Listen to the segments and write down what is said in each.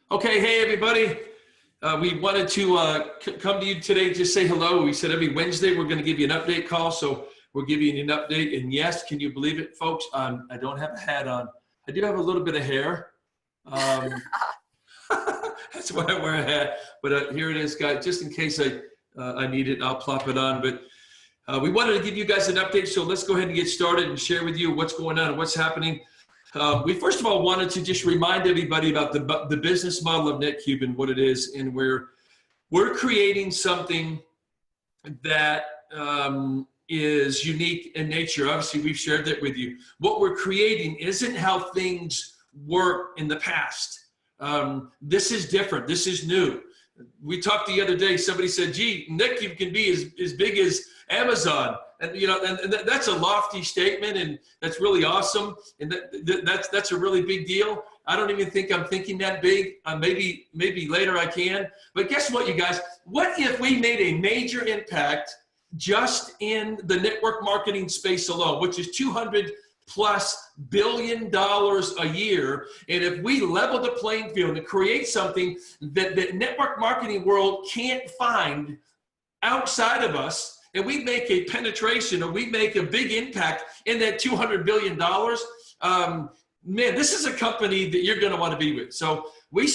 Okay, hey everybody. We wanted to come to you today, just say hello. We said every Wednesday we're going to give you an update call, so we're giving you an update. And yes, can you believe it, folks? I don't have a hat on. I do have a little bit of hair. That's why I wear a hat. But here it is, guys. Just in case I need it, I'll plop it on. But we wanted to give you guys an update, so let's go ahead and get started and share with you what's going on and what's happening. We first of all wanted to just remind everybody about the business model of NetCube and what it is, and we're creating something that is unique in nature. Obviously, we've shared that with you. What we're creating isn't how things were in the past. This is different. This is new. We talked the other day. Somebody said, "Gee, NetCube can be as big as Amazon." And and that's a lofty statement, and that's really awesome, and that's a really big deal. I don't even think I'm thinking that big. Maybe later I can. But guess what, you guys? What if we made a major impact just in the network marketing space alone, which is $200+ billion a year, and if we level the playing field and create something that the network marketing world can't find outside of us, and we make a penetration or we make a big impact in that $200 billion, man, this is a company that you're going to want to be with. So we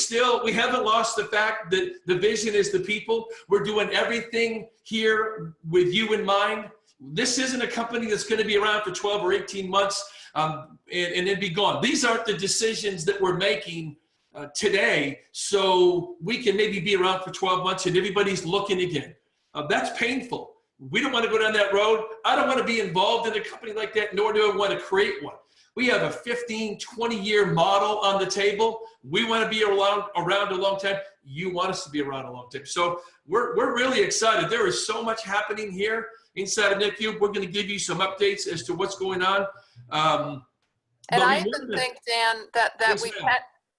haven't lost the fact that the vision is the people. We're doing everything here with you in mind. This isn't a company that's going to be around for 12 or 18 months and then be gone. These aren't the decisions that we're making today, so we can maybe be around for 12 months and everybody's looking again. That's painful. We don't want to go down that road. I don't want to be involved in a company like that, nor do I want to create one. We have a 15, 20-year model on the table. We want to be around a long time. You want us to be around a long time. So we're really excited. There is so much happening here inside of NetCube. We're going to give you some updates as to what's going on. And I even think, Dan, that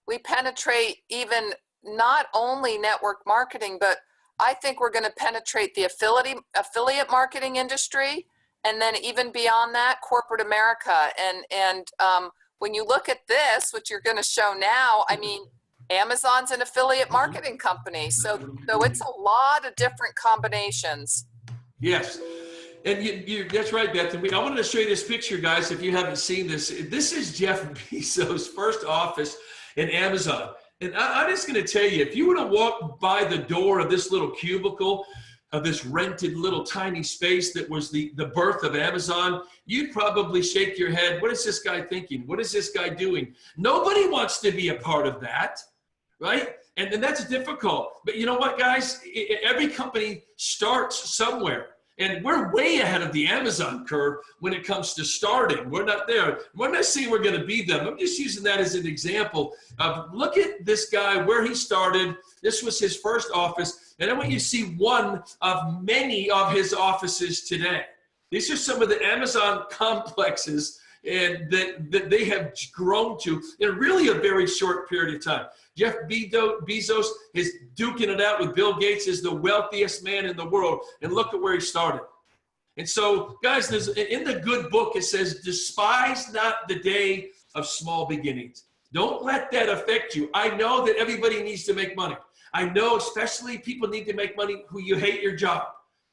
we penetrate even not only network marketing, but I think we're going to penetrate the affiliate marketing industry, and then even beyond that, corporate America. And when you look at this, which you're going to show now, I mean, Amazon's an affiliate marketing company, so it's a lot of different combinations. Yes, and that's right, Beth. And I wanted to show you this picture, guys. If you haven't seen this, this is Jeff Bezos' first office in Amazon. And I'm just going to tell you, if you were to walk by the door of this little cubicle, of this rented little tiny space that was the birth of Amazon, you'd probably shake your head. What is this guy thinking? What is this guy doing? Nobody wants to be a part of that, right? And that's difficult. But you know what, guys? Every company starts somewhere. And we're way ahead of the Amazon curve when it comes to starting. We're not there. We're not saying we're going to be them. I'm just using that as an example. Look at this guy, where he started. This was his first office. And I want you to see one of many of his offices today. These are some of the Amazon complexes and that they have grown to in really a very short period of time. Jeff Bezos is duking it out with Bill Gates as the wealthiest man in the world. And look at where he started. And so, guys, in the good book, it says, despise not the day of small beginnings. Don't let that affect you. I know that everybody needs to make money. I know especially people need to make money who you hate your job.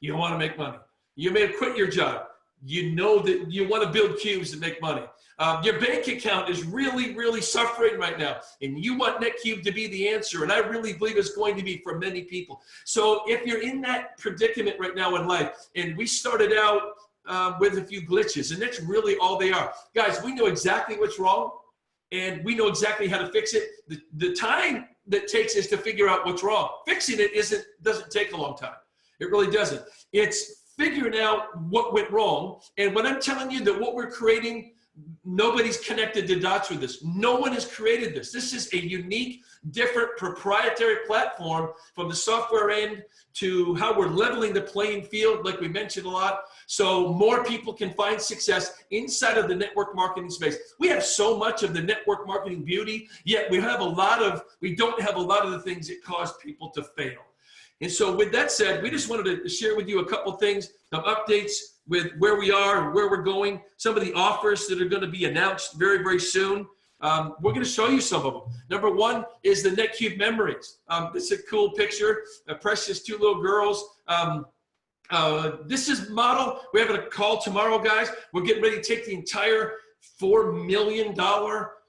You don't want to make money. You may have quit your job. You know that you want to build cubes to make money. Your bank account is really, really suffering right now, and you want NetCube to be the answer, and I really believe it's going to be for many people. So if you're in that predicament right now in life, and we started out with a few glitches, and that's really all they are. Guys, we know exactly what's wrong, and we know exactly how to fix it. The time that takes is to figure out what's wrong. Fixing it doesn't take a long time. It really doesn't. It's figuring out what went wrong. And when I'm telling you that what we're creating, nobody's connected the dots with this. No one has created this. This is a unique, different proprietary platform from the software end to how we're leveling the playing field, like we mentioned a lot, so more people can find success inside of the network marketing space. We have so much of the network marketing beauty, yet we don't have a lot of the things that cause people to fail. And so with that said, we just wanted to share with you a couple things, some updates with where we are and where we're going, some of the offers that are going to be announced very, very soon. We're going to show you some of them. Number one is the NetCube Memories. This is a cool picture. Precious, two little girls. This is model. We're having a call tomorrow, guys. We're getting ready to take the entire $4 million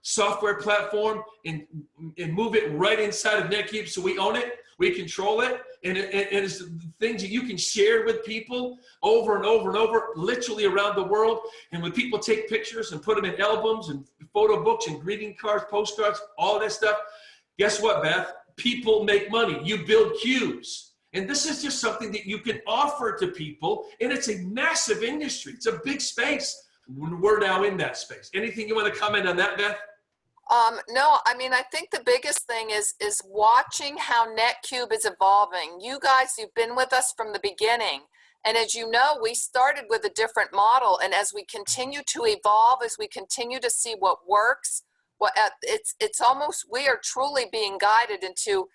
software platform and move it right inside of NetCube. So we own it, we control it, and it's things that you can share with people over and over and over, literally around the world. And when people take pictures and put them in albums and photo books and greeting cards, postcards, all that stuff, guess what, Beth? People make money. You build cubes. And this is just something that you can offer to people, and it's a massive industry. It's a big space. We're now in that space. Anything you want to comment on that, Beth? No, I mean, I think the biggest thing is watching how NetCube is evolving. You guys, you've been with us from the beginning. And as you know, we started with a different model. And as we continue to evolve, as we continue to see what works, it's almost, we are truly being guided into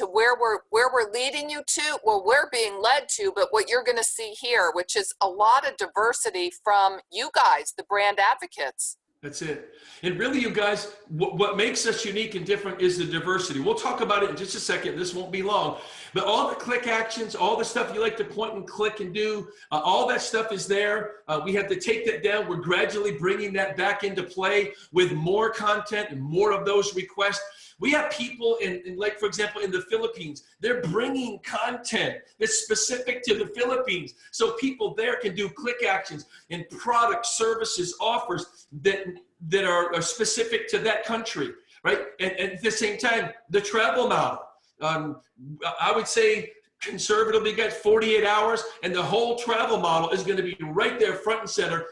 where we're leading you to. Well, we're being led to, but what you're going to see here, which is a lot of diversity from you guys, the brand advocates. That's it. And really, you guys, what makes us unique and different is the diversity. We'll talk about it in just a second. This won't be long. But all the click actions, all the stuff you like to point and click and do, all that stuff is there. We have to take that down. We're gradually bringing that back into play with more content and more of those requests. We have people like, for example, in the Philippines, they're bringing content that's specific to the Philippines. So people there can do click actions and product, services, offers that are specific to that country, right? And at the same time, the travel model. I would say conservatively, guys, 48 hours, and the whole travel model is going to be right there front and center.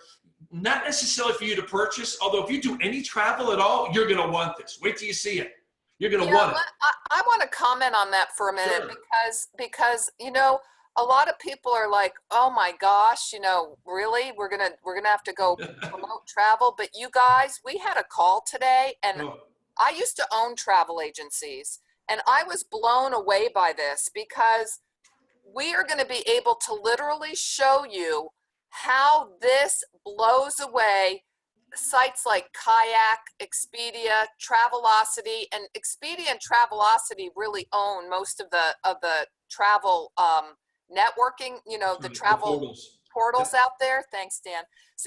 Not necessarily for you to purchase, although if you do any travel at all, you're going to want this. Wait till you see it. You're going to want it. I want to comment on that for a minute. Sure. because you know, a lot of people are like, oh my gosh, you know, really, we're gonna have to go promote travel. But you guys, we had a call today, and I used to own travel agencies, and I was blown away by this, because we are going to be able to literally show you how this blows away sites like Kayak, Expedia, Travelocity, and Expedia and Travelocity really own most of the travel networking, you know, the travel portals out there. Thanks, Dan.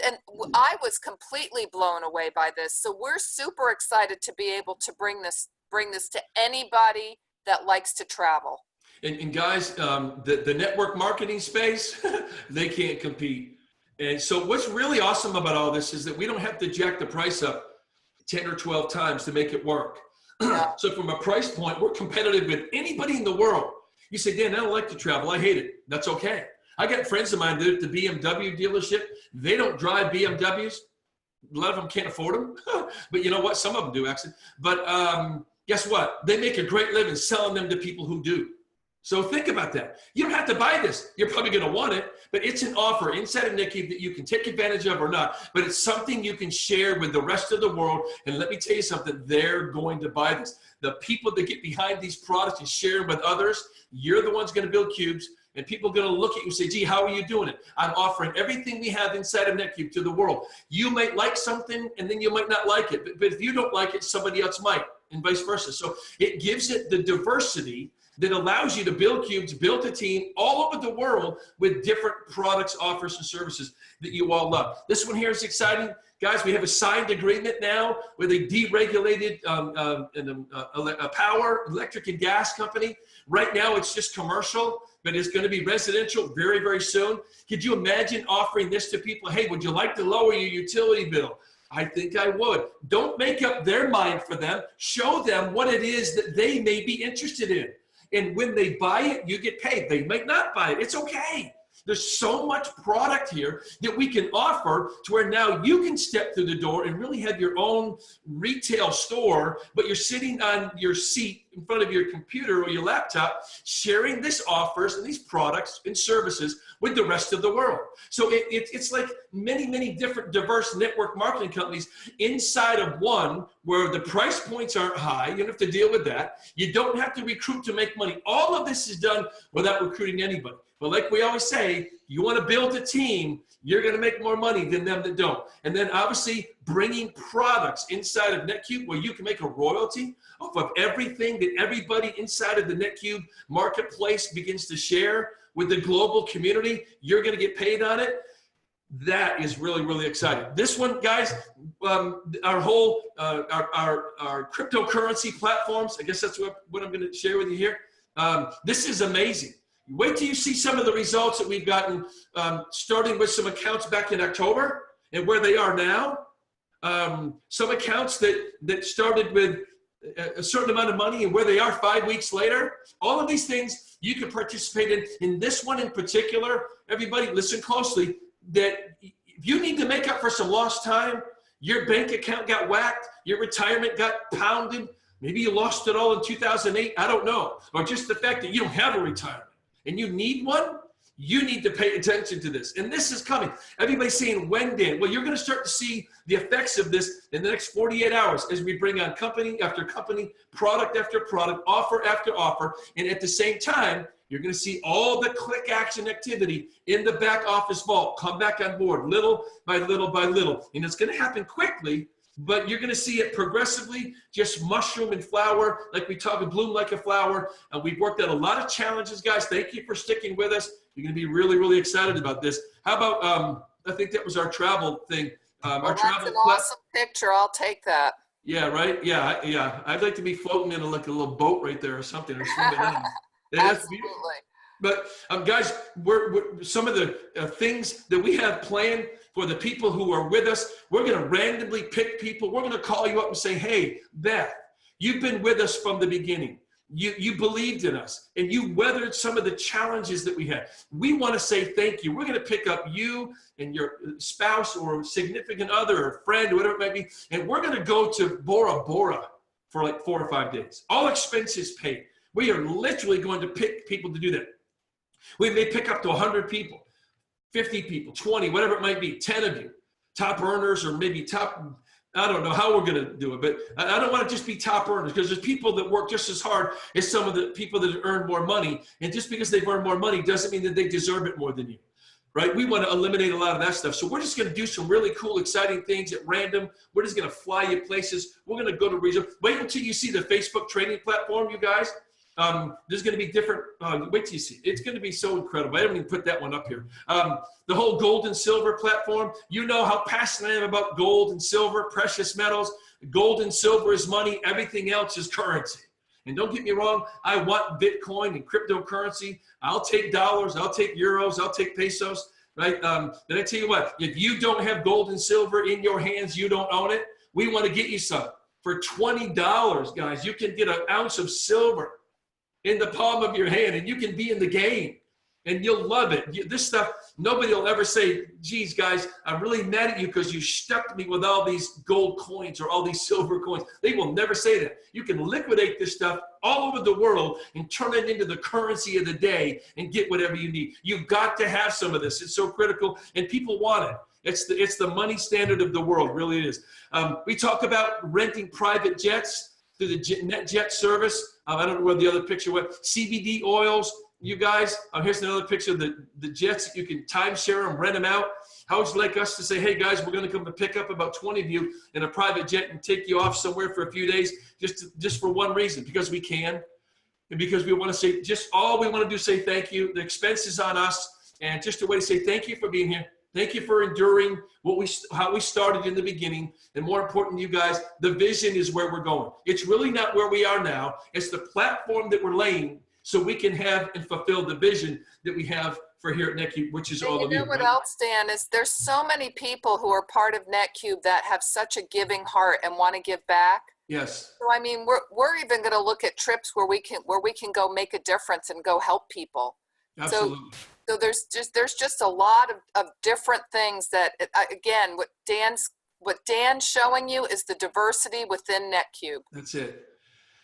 And I was completely blown away by this. So we're super excited to be able to bring this to anybody that likes to travel. And guys, the network marketing space, they can't compete. And so what's really awesome about all this is that we don't have to jack the price up 10 or 12 times to make it work. So from a price point, we're competitive with anybody in the world. You say, Dan, I don't like to travel. I hate it. That's okay. I got friends of mine that at the BMW dealership, they don't drive BMWs. A lot of them can't afford them. But you know what? Some of them do, actually. But guess what? They make a great living selling them to people who do. So think about that. You don't have to buy this. You're probably going to want it, but it's an offer inside of NetCube that you can take advantage of or not. But it's something you can share with the rest of the world. And let me tell you something, they're going to buy this. The people that get behind these products and share them with others, you're the ones going to build cubes. And people are going to look at you and say, gee, how are you doing it? I'm offering everything we have inside of NetCube to the world. You might like something, and then you might not like it. But if you don't like it, somebody else might, and vice versa. So it gives it the diversity that allows you to build cubes, build a team all over the world with different products, offers, and services that you all love. This one here is exciting. Guys, we have a signed agreement now with a deregulated power, electric and gas company. Right now, it's just commercial, but it's going to be residential very, very soon. Could you imagine offering this to people? Hey, would you like to lower your utility bill? I think I would. Don't make up their mind for them. Show them what it is that they may be interested in. And when they buy it, you get paid. They might not buy it. It's okay. There's so much product here that we can offer to where now you can step through the door and really have your own retail store, but you're sitting on your seat in front of your computer or your laptop, sharing these offers and these products and services with the rest of the world. So it's like many, many different diverse network marketing companies inside of one where the price points aren't high. You don't have to deal with that. You don't have to recruit to make money. All of this is done without recruiting anybody. But like we always say, You want to build a team, you're going to make more money than them that don't. And then obviously bringing products inside of NetCube where you can make a royalty off of everything that everybody inside of the NetCube marketplace begins to share with the global community. You're going to get paid on it. That is really, really exciting. This one, guys, our whole, our cryptocurrency platforms, I guess that's what I'm going to share with you here. This is amazing. Wait till you see some of the results that we've gotten, starting with some accounts back in October and where they are now. Some accounts that started with a certain amount of money and where they are 5 weeks later. All of these things you can participate in. In this one in particular, everybody listen closely, that if you need to make up for some lost time, your bank account got whacked, your retirement got pounded, maybe you lost it all in 2008, I don't know. Or just the fact that you don't have a retirement and you need one, you need to pay attention to this. And this is coming. Everybody's saying, when, Dan? Well, you're going to start to see the effects of this in the next 48 hours as we bring on company after company, product after product, offer after offer. And at the same time, you're going to see all the click action activity in the back office vault come back on board little by little by little. And it's going to happen quickly, but you're going to see it progressively just mushroom and flower, like we talk, and bloom like a flower. We've worked out a lot of challenges, guys. Thank you for sticking with us. You're going to be really, really excited about this. How about, I think that was our travel thing. Well, that's an awesome picture. I'll take that. Yeah, right? Yeah, yeah. I'd like to be floating in like a little boat right there or something. Or swimming in. Absolutely. But guys, we're some of the things that we have planned for the people who are with us, we're going to randomly pick people. We're going to call you up and say, hey, Beth, you've been with us from the beginning. You believed in us and you weathered some of the challenges that we had. We want to say thank you. We're going to pick up you and your spouse or significant other or friend or whatever it might be, and we're going to go to Bora Bora for like 4 or 5 days. All expenses paid. We are literally going to pick people to do that. We may pick up to 100 people, 50 people, 20, whatever it might be, 10 of you, top earners or maybe top, I don't know how we're going to do it, but I don't want to just be top earners because there's people that work just as hard as some of the people that earn more money. And just because they've earned more money doesn't mean that they deserve it more than you, right? We want to eliminate a lot of that stuff. So we're just going to do some really cool, exciting things at random. We're just going to fly you places. We're going to go to region. Wait until you see the Facebook training platform, you guys. There's going to be different, wait till you see. It's going to be so incredible. I haven't even put that one up here. The whole gold and silver platform, you know how passionate I am about gold and silver, precious metals. Gold and silver is money. Everything else is currency. And don't get me wrong, I want Bitcoin and cryptocurrency. I'll take dollars. I'll take euros. I'll take pesos, right? Then I tell you what, if you don't have gold and silver in your hands, you don't own it. We want to get you some. For $20, guys, you can get an ounce of silver in the palm of your hand, and you can be in the game, and you'll love it. This stuff, nobody will ever say, geez, guys, I'm really mad at you because you stuck me with all these gold coins or all these silver coins. They will never say that. You can liquidate this stuff all over the world and turn it into the currency of the day and get whatever you need. You've got to have some of this. It's so critical, and people want it. It's the money standard of the world, really it is. We talk about renting private jets through the NetJet service. I don't know where the other picture went. CBD oils, you guys. Here's another picture of the jets. You can timeshare them, rent them out. How would you like us to say, hey, guys, we're going to come to pick up about 20 of you in a private jet and take you off somewhere for a few days just for one reason, because we can and because we want to say just all we want to do is say thank you. The expense is on us, and just a way to say thank you for being here. Thank you for enduring how we started in the beginning. And more important, you guys, the vision is where we're going. It's really not where we are now. It's the platform that we're laying so we can have and fulfill the vision that we have for here at NetCube, which is all of you. You know what else, Dan, is there's so many people who are part of NetCube that have such a giving heart and want to give back. Yes. So I mean, we're even going to look at trips where we can go make a difference and go help people. Absolutely. So there's just a lot of different things that, again, what Dan's showing you is the diversity within NetCube. That's it.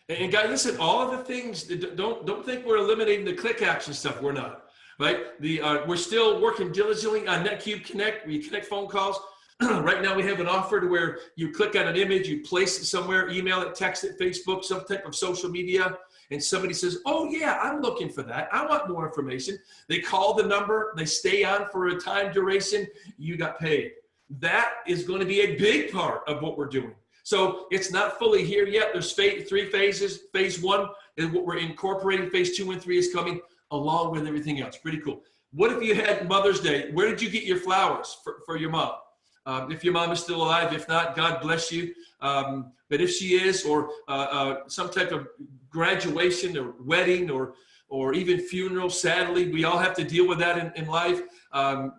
And guys, listen, all of the things, don't think we're eliminating the click action stuff. We're not, right? We're still working diligently on NetCube Connect. We connect phone calls. Right now we have an offer to where you click on an image, you place it somewhere, email it, text it, Facebook, some type of social media, and somebody says, oh yeah, I'm looking for that, I want more information, they call the number, they stay on for a time duration, you got paid. That is going to be a big part of what we're doing. So it's not fully here yet. There's three phases. Phase 1 is what we're incorporating. Phase 2 and 3 is coming along with everything else. Pretty cool. What if you had Mother's Day? Where did you get your flowers for your mom? If your mom is still alive, if not, God bless you. But if she is, or some type of graduation or wedding or even funeral, sadly, we all have to deal with that in life.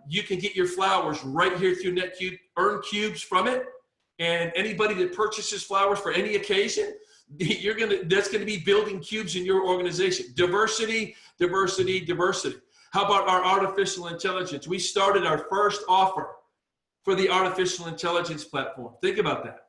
You can get your flowers right here through NetCube, earn cubes from it. And anybody that purchases flowers for any occasion, that's gonna be building cubes in your organization. Diversity, diversity, diversity. How about our artificial intelligence? We started our first offer for the artificial intelligence platform. Think about that.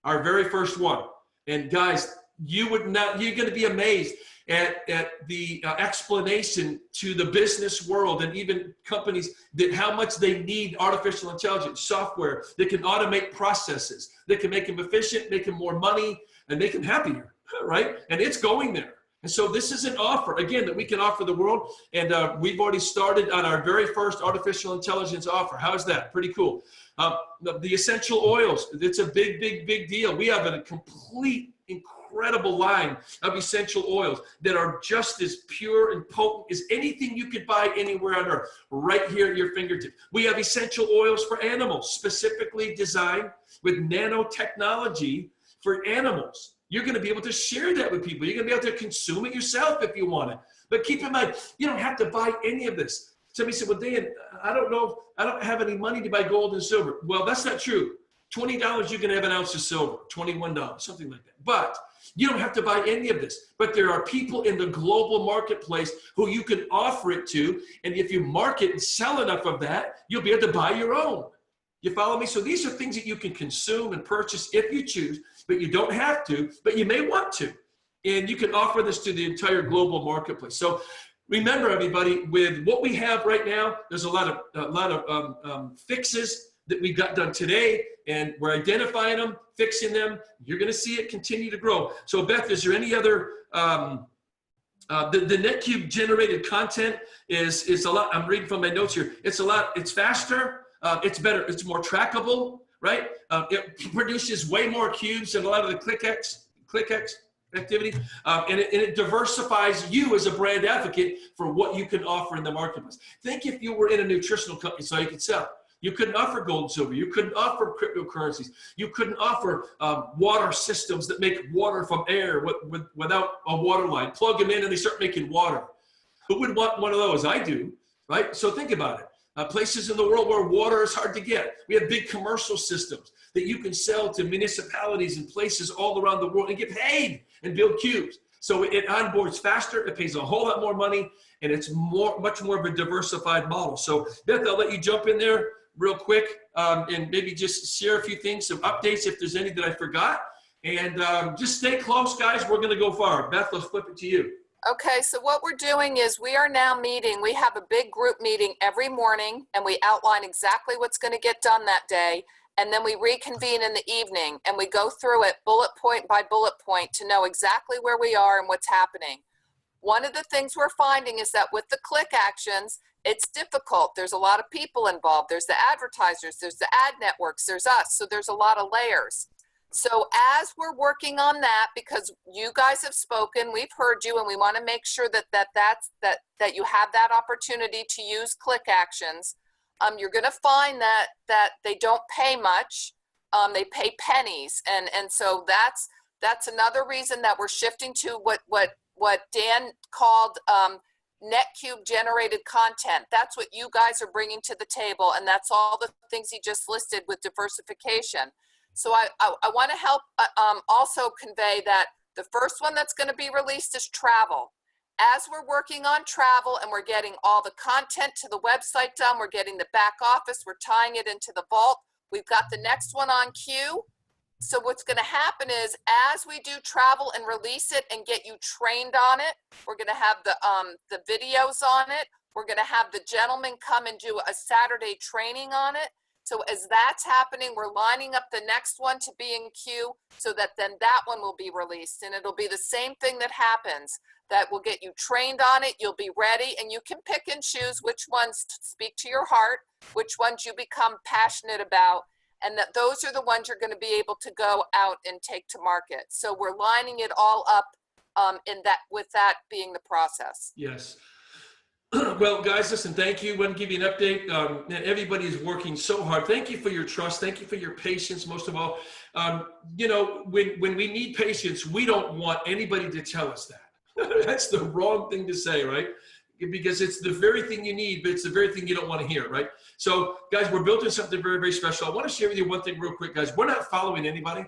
Our very first one. And guys, you're gonna be amazed at the explanation to the business world and even companies that how much they need artificial intelligence software that can automate processes, that can make them efficient, make them more money, and make them happier, right? And it's going there. And so this is an offer, again, that we can offer the world. And we've already started on our very first artificial intelligence offer. How's that? Pretty cool. The essential oils, it's a big, big, big deal. We have a complete, incredible line of essential oils that are just as pure and potent as anything you could buy anywhere on earth, right here at your fingertips. We have essential oils for animals, specifically designed with nanotechnology for animals. You're going to be able to share that with people. You're going to be able to consume it yourself if you want it. But keep in mind, you don't have to buy any of this. Somebody said, well, Dan, I don't know, I don't have any money to buy gold and silver. Well, that's not true. $20, you can have an ounce of silver, $21, something like that. But you don't have to buy any of this. But there are people in the global marketplace who you can offer it to. And if you market and sell enough of that, you'll be able to buy your own. You follow me? So these are things that you can consume and purchase if you choose, but you don't have to, but you may want to. And you can offer this to the entire global marketplace. So remember, everybody, with what we have right now, there's a lot of fixes that we got done today, and we're identifying them, fixing them. You're going to see it continue to grow. So Beth, is there any other, the NetCube generated content is a lot. I'm reading from my notes here. It's a lot, it's faster, it's better, it's more trackable, right? It produces way more cubes than a lot of the ClickX activity, and it diversifies you as a brand advocate for what you can offer in the marketplace. Think if you were in a nutritional company so you could sell. You couldn't offer gold and silver. You couldn't offer cryptocurrencies. You couldn't offer water systems that make water from air without a water line. Plug them in and they start making water. Who would want one of those? I do, right? So think about it. Places in the world where water is hard to get. We have big commercial systems that you can sell to municipalities and places all around the world and get paid and build cubes. So it onboards faster, it pays a whole lot more money, and it's much more of a diversified model. So Beth, I'll let you jump in there real quick and maybe just share a few things, some updates if there's any that I forgot. And just stay close, guys. We're going to go far. Beth, let's flip it to you. Okay, so what we're doing is we are now meeting. We have a big group meeting every morning, and we outline exactly what's going to get done that day. And then we reconvene in the evening, and we go through it bullet point by bullet point to know exactly where we are and what's happening. One of the things we're finding is that with the click actions, it's difficult. There's a lot of people involved. There's the advertisers, there's the ad networks, there's us. So there's a lot of layers. So as we're working on that, because you guys have spoken, we've heard you, and we want to make sure that you have that opportunity to use click actions. You're going to find that they don't pay much. They pay pennies, and so that's another reason that we're shifting to what Dan called NetCube generated content. That's what you guys are bringing to the table, and that's all the things he just listed with diversification. So I want to help also convey that the first one that's going to be released is travel. As we're working on travel and we're getting all the content to the website done, we're getting the back office, we're tying it into the vault, we've got the next one on queue. So what's going to happen is as we do travel and release it and get you trained on it, we're going to have the videos on it. We're going to have the gentleman come and do a Saturday training on it. So as that's happening, we're lining up the next one to be in queue so that then that one will be released. And it'll be the same thing that happens, that will get you trained on it. You'll be ready, and you can pick and choose which ones speak to your heart, which ones you become passionate about, and that those are the ones you're going to be able to go out and take to market. So we're lining it all up with that being the process. Yes. Well, guys, listen, thank you. I want to give you an update. Everybody is working so hard. Thank you for your trust. Thank you for your patience, most of all. You know, when we need patience, we don't want anybody to tell us that. That's the wrong thing to say, right? Because it's the very thing you need, but it's the very thing you don't want to hear, right? So, guys, we're building something very, very special. I want to share with you one thing real quick, guys. We're not following anybody.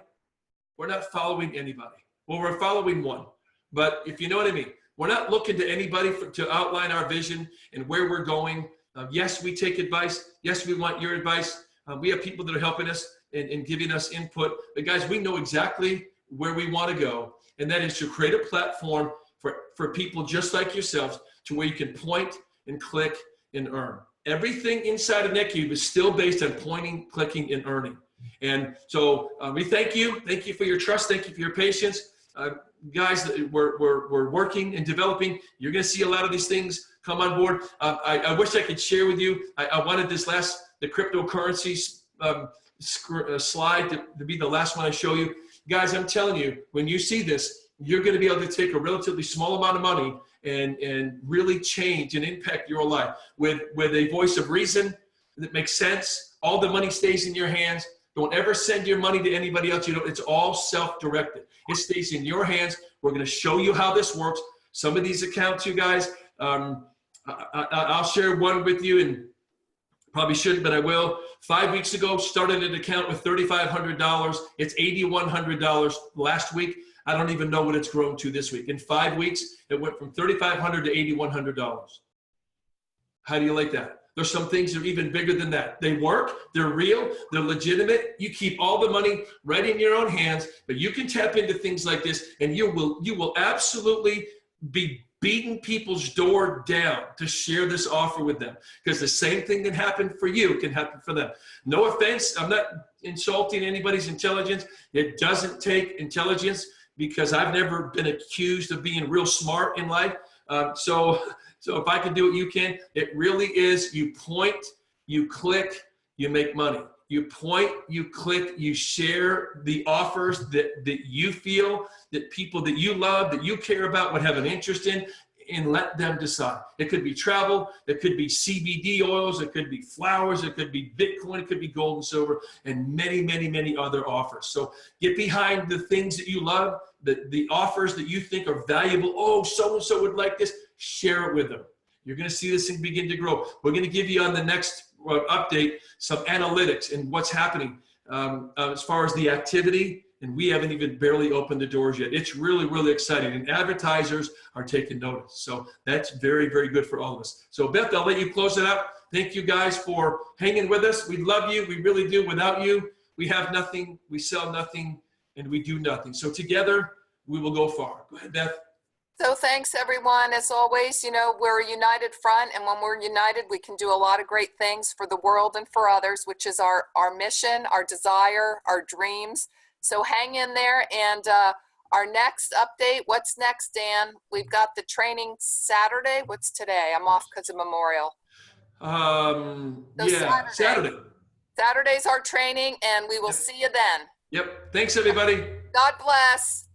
We're not following anybody. Well, we're following one. But if you know what I mean, we're not looking to anybody to outline our vision and where we're going. Yes, we take advice. Yes, we want your advice. We have people that are helping us and giving us input. But guys, we know exactly where we want to go. And that is to create a platform for people just like yourselves to where you can point and click and earn. Everything inside of NetCube is still based on pointing, clicking, and earning. And so we thank you. Thank you for your trust. Thank you for your patience. Guys, we're working and developing. You're going to see a lot of these things come on board. I wish I could share with you. I wanted the cryptocurrency slide to be the last one I show you. Guys, I'm telling you, when you see this, you're going to be able to take a relatively small amount of money and really change and impact your life with a voice of reason that makes sense. All the money stays in your hands. Don't ever send your money to anybody else. It's all self-directed. It stays in your hands. We're going to show you how this works. Some of these accounts, you guys, I'll share one with you, and probably shouldn't, but I will. 5 weeks ago, started an account with $3,500. It's $8,100 last week. I don't even know what it's grown to this week. In 5 weeks, it went from $3,500 to $8,100. How do you like that? There's some things that are even bigger than that. They work, they're real, they're legitimate. You keep all the money right in your own hands, but you can tap into things like this, and you will absolutely be beating people's door down to share this offer with them, because the same thing that happened for you can happen for them. No offense, I'm not insulting anybody's intelligence. It doesn't take intelligence, because I've never been accused of being real smart in life. So if I can do it, you can. It really is, you point, you click, you make money. You point, you click, you share the offers that you feel, that people that you love, that you care about would have an interest in, and let them decide. It could be travel, it could be CBD oils, it could be flowers, it could be Bitcoin, it could be gold and silver, and many, many, many other offers. So get behind the things that you love, the offers that you think are valuable. Oh, so-and-so would like this. Share it with them. You're going to see this thing begin to grow. We're going to give you on the next update some analytics and what's happening as far as the activity, and we haven't even barely opened the doors yet. It's really, really exciting, and advertisers are taking notice. So that's very, very good for all of us. So Beth, I'll let you close it up. Thank you guys for hanging with us. We love you. We really do. Without you, we have nothing, we sell nothing, and we do nothing. So together, we will go far. Go ahead, Beth. So thanks, everyone. As always, we're a united front, and when we're united, we can do a lot of great things for the world and for others, which is our mission, our desire, our dreams. So hang in there, and our next update, what's next, Dan? We've got the training Saturday. What's today? I'm off because of Memorial. Yeah, Saturday. Saturday's our training, and we will see you then. Yep. Thanks, everybody. God bless.